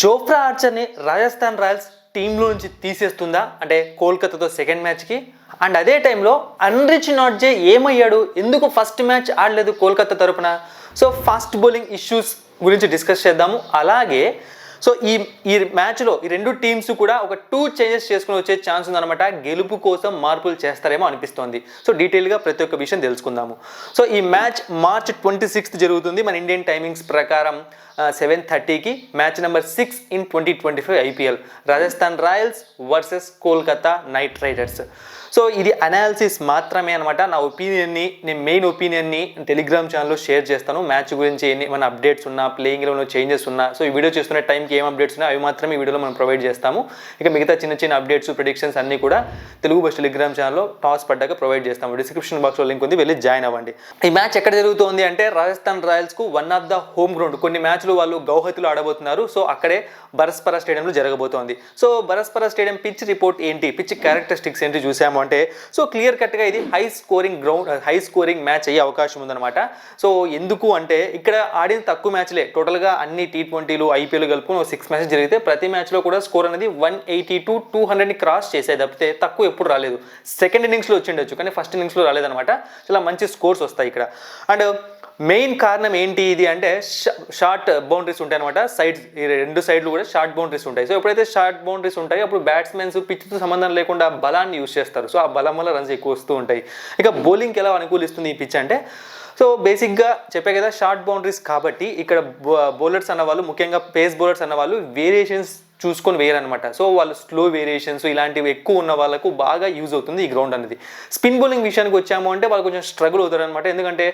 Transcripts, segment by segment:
Jofra ఆర్చర్ని Rajasthan Royals టీంలో నుంచి తీసేస్తుందా అంటే కోల్కతాతో సెకండ్ మ్యాచ్కి? అండ్ అదే టైంలో అన్రిచ్ నాట్జే ఏమయ్యాడు, ఎందుకు ఫస్ట్ మ్యాచ్ ఆడలేదు కోల్కతా తరపున? సో ఫాస్ట్ బౌలింగ్ ఇష్యూస్ గురించి డిస్కస్ చేద్దాము. అలాగే సో ఈ మ్యాచ్లో ఈ రెండు టీమ్స్ కూడా ఒక 2 చేంజెస్ చేసుకుని వచ్చే ఛాన్స్ ఉందన్నమాట. గెలుపు కోసం మార్పులు చేస్తారేమో అనిపిస్తోంది. సో డీటెయిల్గా ప్రతి ఒక్క విషయం తెలుసుకుందాము. సో ఈ మ్యాచ్ March 26 జరుగుతుంది మన ఇండియన్ టైమింగ్స్ ప్రకారం 7:30కి. Match number 6 in 2025 IPL, Rajasthan Royals versus Kolkata Knight Riders. So ఇది అనాలిసిస్ మాత్రమే అనమాట. నా ఒపీనియన్ని, నేను మెయిన్ ఒపీనియన్ని టెలిగ్రామ్ ఛానల్లో షేర్ చేస్తాను. మ్యాచ్ గురించి ఏమైనా అప్డేట్స్ ఉన్నా, ప్లేయింగ్లో చేంజెస్ ఉన్నా, సో ఈ వీడియో చేస్తున్న టైంకి ఏం అప్డేట్స్ ఉన్నా అవి మాత్రమే ఈ వీడియోలో మనం ప్రొవైడ్ చేస్తాము. ఇక మిగతా చిన్న చిన్న అప్డేట్స్, ప్రెడిక్షన్స్ అన్నీ కూడా తెలుగు బస్ టెలిగ్రామ్ ఛానల్లో టాస్ పడ్డాక ప్రొవైడ్ చేస్తాము. డిస్క్రిప్షన్ బాక్స్లో లింక్ ఉంది, వెళ్ళి జాయిన్ అవ్వండి. ఈ మ్యాచ్ ఎక్కడ జరుగుతుంది అంటే రాజస్థాన్ రాయల్స్కు one of the home ground. కొన్ని మ్యాచ్లు వాళ్ళు గౌహతిలో ఆడబోతున్నారు. సో అక్కడే బరస్పరా స్టేడియంలో జరగబోతోంది. So Barsapara stadium pitch report ఏంటి, పిచ్ క్యారెక్టరిస్టిక్స్ ఏంటి చూసాము అంటే, సో క్లియర్ కట్గా ఇది హై స్కోరింగ్ మ్యాచ్ అయ్యే అవకాశం ఉందన్నమాట. సో ఎందుకు అంటే ఇక్కడ ఆడిన తక్కువ మ్యాచ్లే, టోటల్గా అన్ని T20లు ఐపీఎల్ కలుపుకుని 6 మ్యాచెస్ జరిగితే ప్రతి మ్యాచ్లో కూడా స్కోర్ అనేది 180 to 200ని క్రాస్ చేసేది తప్పితే తక్కువ ఎప్పుడు రాలేదు. సెకండ్ ఇన్నింగ్స్లో వచ్చిండొచ్చు కానీ ఫస్ట్ ఇన్నింగ్స్లో రాలేదన్నమాట. చాలా మంచి స్కోర్స్ వస్తాయి ఇక్కడ. అండ్ మెయిన్ కారణం ఏంటి ఇది అంటే షార్ట్ బౌండరీస్ ఉంటాయి అనమాట. సైడ్స్, ఈ రెండు సైడ్లు కూడా షార్ట్ బౌండరీస్ ఉంటాయి. సో ఎప్పుడైతే షార్ట్ బౌండరీస్ ఉంటాయి అప్పుడు బ్యాట్స్మెన్స్ పిచ్తో సంబంధం లేకుండా బలాన్ని యూజ్ చేస్తారు. సో ఆ బలం వల్ల రన్స్ ఎక్కువ వస్తూ ఉంటాయి. ఇక బౌలింగ్కి ఎలా అనుకూలిస్తుంది ఈ పిచ్ అంటే, సో బేసిక్గా చెప్పే కదా షార్ట్ బౌండరీస్ కాబట్టి ఇక్కడ బౌలర్స్ అన్నవాళ్ళు, ముఖ్యంగా పేస్ బౌలర్స్ అన్నవాళ్ళు వేరియేషన్స్ చూసుకొని వేయరనమాట. సో వాళ్ళు స్లో వేరియేషన్స్ ఇలాంటివి ఎక్కువ ఉన్న వాళ్ళకు బాగా యూజ్ అవుతుంది ఈ గ్రౌండ్ అనేది. స్పిన్ బౌలింగ్ విషయానికి వచ్చాము అంటే వాళ్ళు కొంచెం స్ట్రగుల్ అవుతారు అనమాట. ఎందుకంటే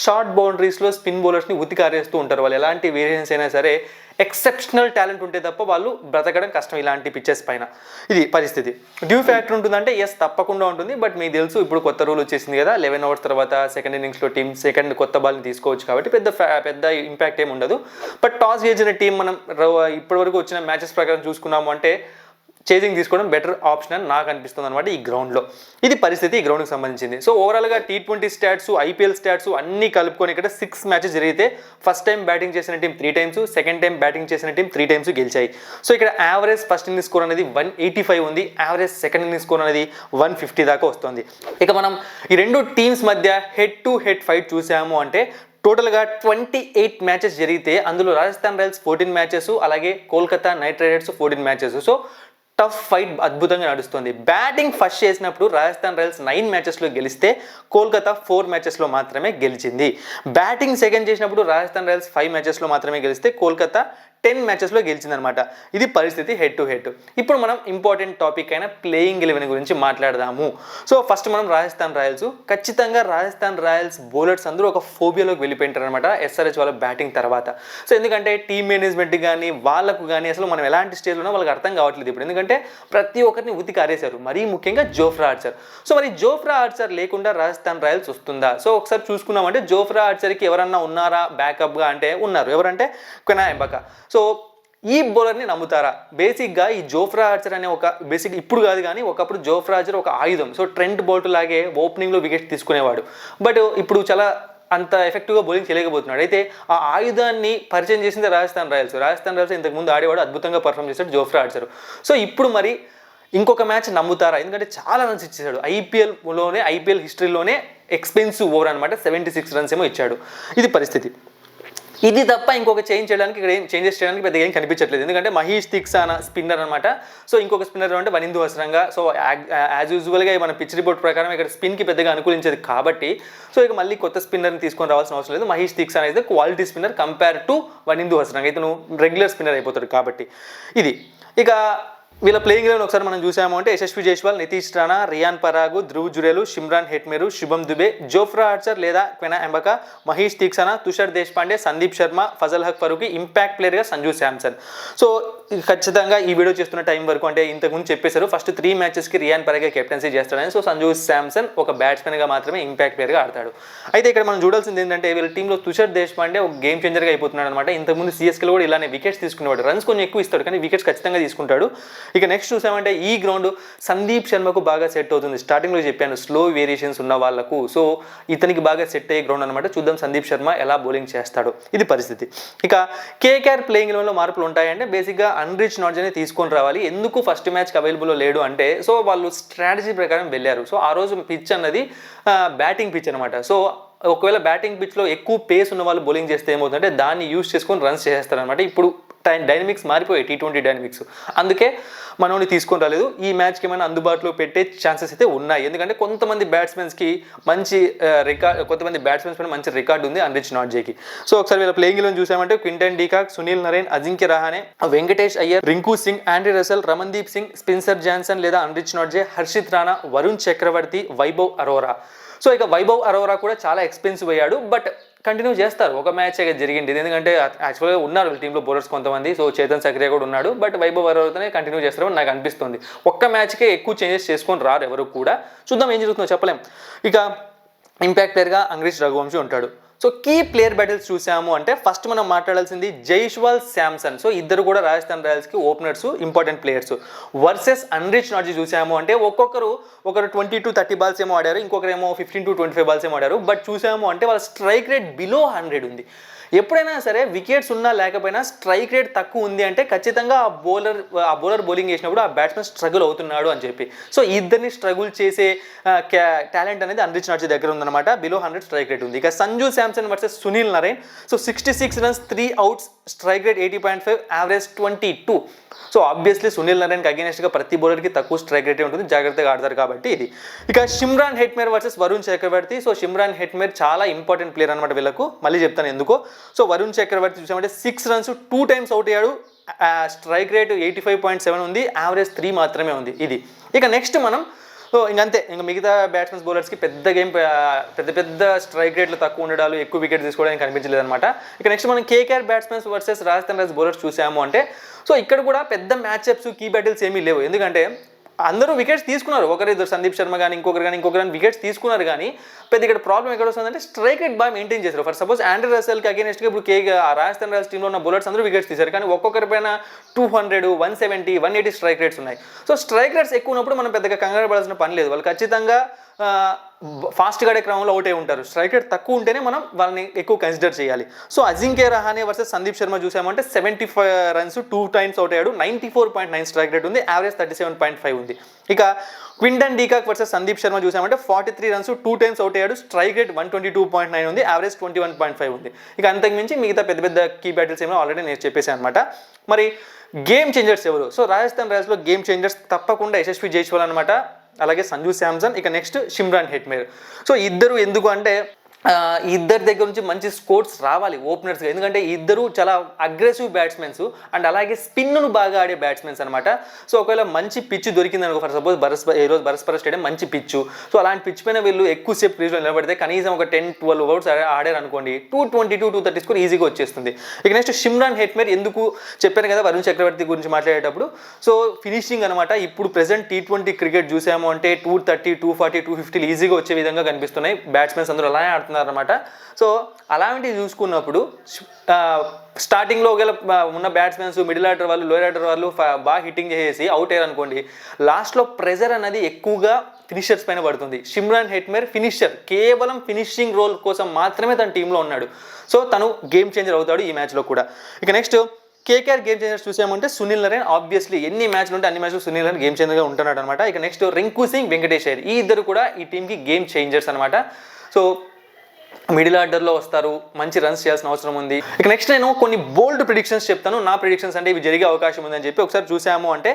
షార్ట్ బౌండరీస్లో స్పిన్ బౌలర్స్ని ఉతికారేస్తూ ఉంటారు. వాళ్ళు ఎలాంటి వేరియేషన్స్ అయినా సరే ఎక్సెప్షనల్ టాలెంట్ ఉంటే తప్ప వాళ్ళు బ్రతకడం కష్టం ఇలాంటి పిచ్చెస్ పైన. ఇది పరిస్థితి. డ్యూ ఫ్యాక్టర్ ఉంటుందంటే ఎస్ తప్పకుండా ఉంటుంది. బట్ మీకు తెలుసు ఇప్పుడు కొత్త రూల్ వచ్చేసింది కదా, 11 hours తర్వాత సెకండ్ ఇన్నింగ్స్లో టీం సెకండ్ కొత్త బాల్ని తీసుకోవచ్చు కాబట్టి పెద్ద ఇంపాక్ట్ ఏమి ఉండదు. బట్ టాస్ గెలిచిన టీం మనం ఇప్పటివరకు వచ్చిన మ్యాచెస్ ప్రకారం చూసుకున్నాము అంటే చేజింగ్ తీసుకోవడం బెటర్ ఆప్షన్ అని నాకు అనిపిస్తుంది అనమాట ఈ గ్రౌండ్లో. ఇది పరిస్థితి ఈ గ్రౌండ్కి సంబంధించింది. సో ఓవరాల్గా T20 స్టాట్స్, ఐపీఎల్ స్టాట్స్ అన్నీ కలుపుకొని ఇక్కడ 6 మ్యాచెస్ జరిగితే ఫస్ట్ టైం బ్యాటింగ్ చేసిన team 3 times, second time batting చేసిన టీం 3 times గెలిచాయి. సో ఇక్కడ యావరేజ్ ఫస్ట్ ఇన్నింగ్స్ స్కోర్ అనేది 185 ఉంది, యావరేజ్ సెకండ్ ఇన్నింగ్స్ స్కోర్ అనేది 150 దాకా వస్తుంది. ఇక మనం ఈ రెండు టీమ్స్ మధ్య హెడ్ టు హెడ్ ఫైట్ చూసాము అంటే టోటల్గా 28 మ్యాచెస్ జరిగితే అందులో రాజస్థాన్ రాయల్స్ 14 మ్యాచెస్, అలాగే Kolkata Knight riders 14 matches. So tough fight అద్భుతంగా నడుస్తుంది. బ్యాటింగ్ ఫస్ట్ చేసినప్పుడు రాజస్థాన్ రాయల్స్ 9 మ్యాచెస్లో గెలిస్తే కోల్కతా 4 మ్యాచెస్లో మాత్రమే గెలిచింది. బ్యాటింగ్ సెకండ్ చేసినప్పుడు రాజస్థాన్ రాయల్స్ 5 మ్యాచెస్లో మాత్రమే గెలిస్తే కోల్కతా 10 మ్యాచెస్లో గెలిచిందనమాట. ఇది పరిస్థితి హెడ్ టు హెడ్. ఇప్పుడు మనం ఇంపార్టెంట్ టాపిక్ అయిన ప్లేయింగ్ 11 గురించి మాట్లాడదాము. సో ఫస్ట్ మనం రాజస్థాన్ రాయల్స్, ఖచ్చితంగా రాజస్థాన్ రాయల్స్ బౌలర్స్ అందరూ ఒక ఫోబియాలోకి వెళ్ళిపోయింటారు అనమాట SRH వాళ్ళ బ్యాటింగ్ తర్వాత. సో ఎందుకంటే టీమ్ మేనేజ్మెంట్ కానీ వాళ్ళకు కానీ అసలు మనం ఎలాంటి స్టేజ్లో ఉన్నా వాళ్ళకి అర్థం కావట్లేదు ఇప్పుడు. ఎందుకంటే ప్రతి ఒక్కరిని ఉతికి ఆరేశారు, మరీ ముఖ్యంగా జోఫ్రా ఆర్చర్. సో మరి జోఫ్రా ఆర్చర్ లేకుండా రాజస్థాన్ రాయల్స్ వస్తుందా? సో ఒకసారి చూసుకున్నామంటే జోఫ్రా ఆర్చర్కి ఎవరన్నా ఉన్నారా బ్యాకప్గా అంటే ఉన్నారు. ఎవరంటే క్వెనా ఎంబకా. సో ఈ బౌలర్ని నమ్ముతారా? బేసిక్గా ఈ జోఫ్రా ఆర్చర్ అనే ఇప్పుడు కాదు కానీ ఒకప్పుడు జోఫ్రా ఆర్చర్ ఒక ఆయుధం. సో ట్రెంట్ బోల్ట్ లాగే ఓపెనింగ్లో వికెట్ తీసుకునేవాడు. బట్ ఇప్పుడు చాలా అంత ఎఫెక్టివ్గా బౌలింగ్ చేయలేకపోతున్నాడు. అయితే ఆ ఆయుధాన్ని పరిచయం చేసింది రాజస్థాన్ రాయల్స్ ఇంతకుముందు ఆడేవాడు, అద్భుతంగా పర్ఫామ్ చేశాడు జోఫ్రా ఆర్చర్. సో ఇప్పుడు మరి ఇంకొక మ్యాచ్ నమ్ముతారా? ఎందుకంటే చాలా రన్స్ ఇచ్చేసాడు. ఐపీఎల్ హిస్టరీలోనే ఎక్స్పెన్సివ్ ఓవర్ అనమాట, 76 runs ఏమో ఇచ్చాడు. ఇది పరిస్థితి. ఇది తప్ప ఇంకొక చేంజెస్ చేయడానికి పెద్దగా ఏం కనిపించట్లేదు. ఎందుకంటే మహేష్ దీక్షానా స్పిన్నర్ అనమాట. సో ఇంకొక స్పిన్నర్ అంటే వనిందు హసరంగా. సో యాజ్ యూజువల్గా మన పిచ్ రిపోర్ట్ ప్రకారం ఇక్కడ స్పిన్కి పెద్దగా అనుకూలించేది కాబట్టి సో ఇక మళ్ళీ కొత్త స్పిన్నర్ని తీసుకొని రావాల్సిన అవసరం లేదు. మహేష్ దీక్షానా అయితే quality spinner compare to Wanindu Hasaranga. అయితే నువ్వు రెగ్యులర్ స్పిన్నర్ అయిపోతాడు కాబట్టి ఇది. ఇక వీళ్ళ ప్లేయింగ్ 11 ఒకసారి మనం చూసాము అంటే యశస్వి జైస్వాల్, నితీష్ రాణా, రియాన్ పరాగ్, ధ్రువ్ జురేలు, షిమ్రాన్ హెట్మేరు, శుభం దుబే, జోఫ్రా ఆర్చర్ లేదా క్వెనా ఎంబకా, మహేష్ దీక్షానా, తుషార్ దేశపాండే, సందీప్ శర్మ, ఫజల్ హక్ ఫరూకి, ఇంపాక్ట్ ప్లేయర్గా సంజు శాంసన్. సో ఖచ్చితంగా ఈ వీడియో చేస్తున్న టైం వరకు అంటే ఇంతకుముందు చెప్పేశారు ఫస్ట్ 3 మ్యాచెస్కి రియాన్ పరాగే కెప్టెన్సీ చేస్తాడని. సో సంజు శాంసన్ ఒక బ్యాట్స్మెన్గా మాత్రమే ఇంపాక్ట్ ప్లేయర్గా ఆడతాడు. అయితే ఇక్కడ మనం చూడాల్సింది ఏంటంటే వీళ్ళ టీంలో తుషార్ దేశపాండే ఒక గేమ్ చేంజర్గా అయిపోతున్నాడు అనమాట. ఇంతకుముందు CSKలో కూడా ఇలానే వికెట్స్ తీసుకునేవాడు. రన్స్ కొంచెం ఎక్కువ ఇస్తాడు కానీ వికెట్స్ ఖచ్చితంగా తీసుకుంటాడు. ఇక నెక్స్ట్ చూసామంటే ఈ గ్రౌండ్ సందీప్ శర్మకు బాగా సెట్ అవుతుంది. స్టార్టింగ్లో చెప్పాను స్లో వేరియేషన్స్ ఉన్న వాళ్ళకు, సో ఇతనికి బాగా సెట్ అయ్యే గ్రౌండ్ అనమాట. చూద్దాం సందీప్ శర్మ ఎలా బౌలింగ్ చేస్తాడు, ఇది పరిస్థితి. ఇక కేకేఆర్ ప్లేయింగ్ లెవెన్లో మార్పులు ఉంటాయంటే బేసిక్గా అన్రిచ్ నాట్జెని తీసుకొని రావాలి. ఎందుకు ఫస్ట్ మ్యాచ్కి అవైలబుల్లో లేడు అంటే, సో వాళ్ళు స్ట్రాటజీ ప్రకారం వెళ్ళారు. సో ఆ రోజు పిచ్ అన్నది బ్యాటింగ్ పిచ్ అనమాట. సో ఒకవేళ బ్యాటింగ్ పిచ్లో ఎక్కువ పేస్ ఉన్న వాళ్ళు బౌలింగ్ చేస్తే ఏమవుతుందంటే దాన్ని యూజ్ చేసుకొని రన్స్ చేస్తారనమాట. ఇప్పుడు డైనమిక్స్ మారిపోయాయి, T20 డైనమిక్స్. అందుకే మనోని తీసుకొని రాలేదు. ఈ మ్యాచ్కి ఏమైనా అందుబాటులో పెట్టే ఛాన్సెస్ అయితే ఉన్నాయి. ఎందుకంటే కొంతమంది బ్యాట్స్మెన్స్కి మంచి కొంతమంది బ్యాట్స్మెన్స్ పైన మంచి రికార్డు ఉంది అన్రిచ్ నాట్జేకి. సో ఒకసారి వీళ్ళ ప్లేయింగ్ లో చూసామంటే Quinton de Kock, Sunil Narine, Ajinkya Rahane, Venkatesh Iyer, Rinku Singh, Andre Russell, Ramandeep Singh, Spencer Johnson లేదా Anrich Nortje, Harshit Rana, Varun Chakravarthy, Vaibhav Arora. So ఇక వైభవ్ అరోరా కూడా చాలా ఎక్స్పెన్సివ్ అయ్యాడు, బట్ కంటిన్యూ చేస్తారు. ఒక మ్యాచ్ జరిగింది, ఎందుకంటే యాక్చువల్గా ఉన్నారు టీంలో బౌలర్స్ కొంతమంది. సో చేతన్ సక్రియా కూడా ఉన్నాడు, బట్ వైభవ్ అరోరాతోనే కంటిన్యూ చేస్తారని నాకు అనిపిస్తుంది. ఒక్క మ్యాచ్కే ఎక్కువ చేంజెస్ చేసుకొని రారు ఎవరు కూడా. చూద్దాం ఏం జరుగుతుందో చెప్పలేం. ఇక ఇంపాక్ట్ ప్లేయర్గా అంగ్రీష్ రఘువంశీ ఉంటాడు. సో కీ ప్లేయర్ బ్యాటిల్స్ చూసాము అంటే ఫస్ట్ మనం మాట్లాడాల్సింది జైష్వాల్ శాంసన్. సో ఇద్దరు కూడా రాజస్థాన్ రాయల్స్కి openers, important players. Versus Anrich Nortje చూసాము అంటే ఒకరు 20 to 30 బాల్స్ ఏమో ఆడారు, ఇంకొకరేమో 15 to 25 బాల్స్ ఏమో ఆడారు. బట్ చూసాము అంటే వాళ్ళ స్ట్రైక్ రేట్ బిలో 100 ఉంది. ఎప్పుడైనా సరే వికెట్స్ ఉన్నా లేకపోయినా స్ట్రైక్ రేట్ తక్కువ ఉంది అంటే ఖచ్చితంగా ఆ బౌలర్ బౌలింగ్ చేసినప్పుడు ఆ బ్యాట్స్మెన్ స్ట్రగుల్ అవుతున్నాడు అని చెప్పి. సో ఇద్దరిని స్ట్రగుల్ చేసే టాలెంట్ అనేది అన్రిచ్ నాట్జే దగ్గర ఉందన్నమాట. బిలో 100 స్ట్రైక్ రేట్ ఉంది. ఇక Sanju Samson versus Sunil Narine. So 66 runs 3 outs, strike rate 80.5, average 22. So obviously Sunil నరేన్కి అగేనెస్ట్గా ప్రతి బౌలర్కి తక్కువ స్ట్రైక్ రేటే ఉంటుంది, జాగ్రత్తగా ఆడతారు కాబట్టి ఇది. ఇక షిమ్రాన్ హెట్మేర్ వర్సెస్ వరుణ్ చక్రవర్తి. సో షిమ్రాన్ హెట్మేర్ చాలా ఇంపార్టెంట్ ప్లేయర్ అనమాట వీళ్ళకు, మళ్ళీ చెప్తాను ఎందుకో. సో వరుణ్ చక్రవర్తి చూసామంటే 6 runs 2 times అవుట్ అయ్యాడు, స్ట్రైక్ రేట్ 85.7 ఉంది, యావరేజ్ 3 మాత్రమే ఉంది ఇది. ఇక నెక్స్ట్ మనం ఇంకంతే, ఇంకా మిగతా బ్యాట్స్మెన్స్ బౌలర్స్కి పెద్ద స్ట్రైక్ రేట్లు తక్కువ ఉండడాలు, ఎక్కువ వికెట్ తీసుకోవడానికి కనిపించలేదు అనమాట. ఇక నెక్స్ట్ మనం KKR batsmen versus Rajasthan Royals bowlers చూసాము అంటే, సో ఇక్కడ కూడా పెద్ద మ్యాచ్అప్స్, కీ బ్యాటిల్స్ ఏమీ లేవు. ఎందుకంటే అందరూ వికెట్స్ తీసుకున్నారు, ఒకరిద్దరు సందీప్ శర్మ కానీ ఇంకొకరు వికెట్స్ తీసుకున్నారు. కానీ పెద్ద ఇక్కడ ప్రాబ్లం ఎక్కడ వస్తుందంటే స్ట్రైక్ రేట్ బాగా మెయింటైన్ చేశారు. ఫర్ సపోజ్ ఆండ్రీ రసెల్కి అగేనెస్ట్గా ఇప్పుడు రాజస్థాన్ రాయల్స్ టీంలో ఉన్న బౌలర్స్ అందరూ వికెట్స్ తీశారు, కానీ ఒక్కొక్కరి పైన 200, 170, 180 స్ట్రైక్ రేట్స్ ఉన్నాయి. సో స్ట్రైక్ రేట్స్ ఎక్కువ ఉన్నప్పుడు మనం పెద్దగా కంగారు పడాల్సిన పని లేదు. వాళ్ళు ఖచ్చితంగా ఫాస్ట్గా ఆడే క్రమంలో అవుట్ అయి ఉంటారు. స్ట్రైక్ రేట్ తక్కువ ఉంటేనే మనం వాళ్ళని ఎక్కువ కన్సిడర్ చేయాలి. సో అజింక్య రహానే వర్సెస్ సందీప్ శర్మ చూసామంటే 75 runs 2 times అవుట్ అయ్యాడు, 94.9 స్ట్రైక్ రేట్ ఉంది, యావరేజ్ 37.5 ఉంది. ఇక Quinton de Kock versus Sandeep Sharma చూసామంటే 43 runs 2 times అవుట్ అయ్యాడు, స్ట్రైక్ రేట్ 122.9 ఉంది, యావరేజ్ 21.5 ఉంది. ఇక అంతకుమించి మిగతా పెద్ద కీ బ్యాటిల్స్ ఏమో ఆల్రెడీ నేను చెప్పేసాను అనమాట. మరి గేమ్ చేంజర్స్ ఎవరు? సో రాజస్థాన్ రాయల్స్లో గేమ్ చేంజర్స్ తప్పకుండా యశస్వి జైస్వాల్ అనమాట, అలాగే సంజు శాంసన్, ఇక నెక్స్ట్ షిమ్రాన్ హెట్మేర్. సో ఇద్దరు ఎందుకు అంటే ఇద్దరి దగ్గర నుంచి మంచి స్కోర్స్ రావాలి ఓపెనర్స్గా, ఎందుకంటే ఇద్దరు చాలా అగ్రెసివ్ బ్యాట్స్మెన్స్ అండ్ అలాగే స్పిన్ను బాగా ఆడే బ్యాట్స్మెన్స్ అనమాట. సో ఒకవేళ మంచి పిచ్ దొరికింది అనుకో, ఫర్ సపోజ్ ఈరోజు బరస్పర స్టేడియం మంచి పిచ్చు, సో అలాంటి పిచ్ పైన వీళ్ళు ఎక్కువసేపు క్రీజ్లో నిలబడితే కనీసం ఒక 10-12 overs ఆడారు అనుకోండి, 220-230 స్కోర్ ఈజీగా వచ్చేస్తుంది. ఇక నెక్స్ట్ షిమ్రాన్ హెట్మేర్, ఎందుకు చెప్పాను కదా వరుణ్ చక్రవర్తి గురించి మాట్లాడేటప్పుడు, సో ఫినిషింగ్ అనమాట. ఇప్పుడు ప్రెసెంట్ T20 క్రికెట్ చూసాము అంటే 230, 240, 250 ఈజీగా వచ్చే విధంగా కనిపిస్తున్నాయి. బ్యాట్స్మెన్స్ అందరూ అలానే ఆడుతున్నారు అనమాట. సో అలాంటివి చూసుకున్నప్పుడు స్టార్టింగ్లో ఒకవేళ ఉన్న బ్యాట్స్మెన్స్ మిడిల్ ఆర్డర్ వాళ్ళు, లోయర్ ఆర్డర్ వాళ్ళు బాగా హిట్టింగ్ చేసేసి అవుట్ అయ్యారు అనుకోండి, లాస్ట్లో ప్రెజర్ అనేది ఎక్కువగా ఫినిషర్స్ పైన పడుతుంది. షిమ్రాన్ హెట్మేర్ ఫినిషర్, కేవలం ఫినిషింగ్ రోల్ కోసం మాత్రమే తన టీంలో ఉన్నాడు. సో తను గేమ్ చేంజర్ అవుతాడు ఈ మ్యాచ్లో కూడా. ఇక నెక్స్ట్ కేకేఆర్ గేమ్ చేంజర్స్ చూసామంటే సునీల్ నరేన్, ఆబ్వియస్లీ ఎన్ని మ్యాచ్లు ఉంటే అన్ని మ్యాచ్లు సునీల్ నరేన్ గేమ్ చేంజర్గా ఉంటున్నాడు అనమాట. ఇక నెక్స్ట్ రింకు సింగ్, వెంకటేష్ అయ్యర్, ఈ ఇద్దరు కూడా ఈ టీంకి గేమ్ చేంజర్స్ అనమాట. సో మిడిల్ ఆర్డర్లో వస్తారు, మంచి రన్స్ చేయాల్సిన అవసరం ఉంది. ఇక నెక్స్ట్ నేను కొన్ని బోల్డ్ ప్రిడిక్షన్స్ చెప్తాను. నా ప్రిడిక్షన్స్ అంటే ఇవి జరిగే అవకాశం ఉందని చెప్పి ఒకసారి చూసాము అంటే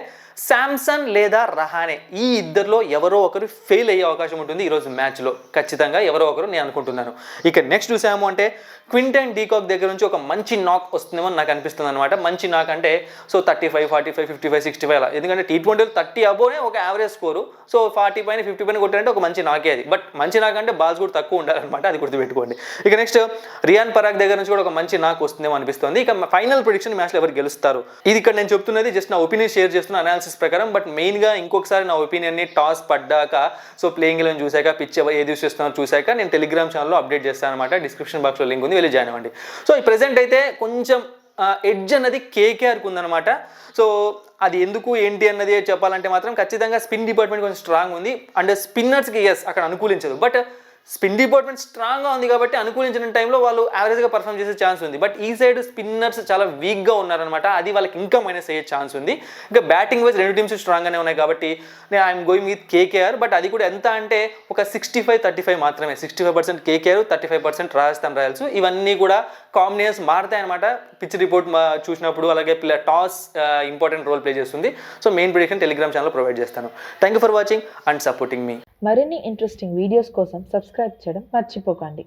శాంసన్ లేదా రహానే, ఈ ఇద్దరిలో ఎవరో ఒకరు ఫెయిల్ అయ్యే అవకాశం ఉంటుంది ఈరోజు మ్యాచ్లో, ఖచ్చితంగా ఎవరో ఒకరు నేను అనుకుంటున్నాను. ఇక నెక్స్ట్ చూసాము అంటే క్వింటన్ డీకాక్ దగ్గర నుంచి ఒక మంచి నాక్ వస్తుందేమో నాకు అనిపిస్తుంది అనమాట. మంచి నాక్ అంటే సో 35, 45, 55, 65 అలా, ఎందుకంటే T20 30 అబోనే ఒక యావరేజ్ స్కోరు. సో 40 పైన 50 పైన కొట్టారంటే ఒక మంచి నాకే అది. బట్ మంచి నాక్ అంటే బాల్స్ కూడా తక్కువ ఉండాలన్నమాట, అది గుర్తుపెట్టుకోండి. ఇక నెక్స్ట్ రియాన్ పరాగ్ దగ్గర నుంచి కూడా ఒక మంచి నాక్ వస్తుందేమో అనిపిస్తుంది. ఇక ఫైనల్ ప్రిడిక్షన్ మ్యాచ్లో ఎవరు గెలుస్తారు, ఇది ఇక్కడ నేను చెప్తున్నది జస్ట్ నా ఒపీనియన్ షేర్ చేస్తున్న అనాలిసిస్ ప్రకారం. బట్ మెయిన్గా ఇంకొకసారి నా ఒపీనియన్ని టాస్ పడ్డాక, సో ప్లేయింగ్ ఎలెవెన్ చూశాక, పిచ్ ఏది యూస్ చేస్తున్నారో చూశాక నేను టెలిగ్రామ్ ఛానల్లో అప్డేట్ చేస్తాను అనమాట. డిస్క్రిప్షన్ బాక్స్లో లింక్ ఉంది, వెళ్ళి జాయిన్ అవ్వండి. సో ఈ ప్రెజెంట్ అయితే కొంచెం ఎడ్జ్ అన్నది కేకేఆర్కి ఉందన్నమాట. సో అది ఎందుకు ఏంటి అన్నది చెప్పాలంటే మాత్రం ఖచ్చితంగా స్పిన్ డిపార్ట్మెంట్ కొంచెం స్ట్రాంగ్ ఉంది అండ్ స్పిన్నర్స్కి ఎస్ అక్కడ అనుకూలించదు. బట్ స్పిన్ డిపార్ట్మెంట్ స్ట్రాంగ్గా ఉంది కాబట్టి అనుకూలించిన టైంలో వాళ్ళు యావరేజ్గా పర్ఫామ్ చేసే ఛాన్స్ ఉంది. బట్ ఈ సైడ్ స్పిన్నర్స్ చాలా వీక్గా ఉన్నారనమాట, అది వాళ్ళకి ఇంకా మైనస్ అయ్యే ఛాన్స్ ఉంది. ఇంకా బ్యాటింగ్ వైజ్ రెండు టీమ్స్ స్ట్రాంగ్గానే ఉన్నాయి కాబట్టి నేను I'm going with KKR. But అది కూడా ఎంత అంటే ఒక 65-35 మాత్రమే, 65% కేకేఆర్, 35% రాజస్థాన్ రాయల్స్. ఇవన్నీ కూడా కాంబినేషన్స్ మారుతాయి అనమాట పిచ్ రిపోర్ట్ చూసినప్పుడు. అలాగే టాస్ ఇంపార్టెంట్ రోల్ ప్లే చేస్తుంది. So main prediction Telegram channel provide చేస్తాను. Thank you for watching and supporting మీ. మరిన్ని ఇంట్రెస్టింగ్ వీడియోస్ కోసం సబ్స్క్రైబ్ చేయడం మర్చిపోకండి.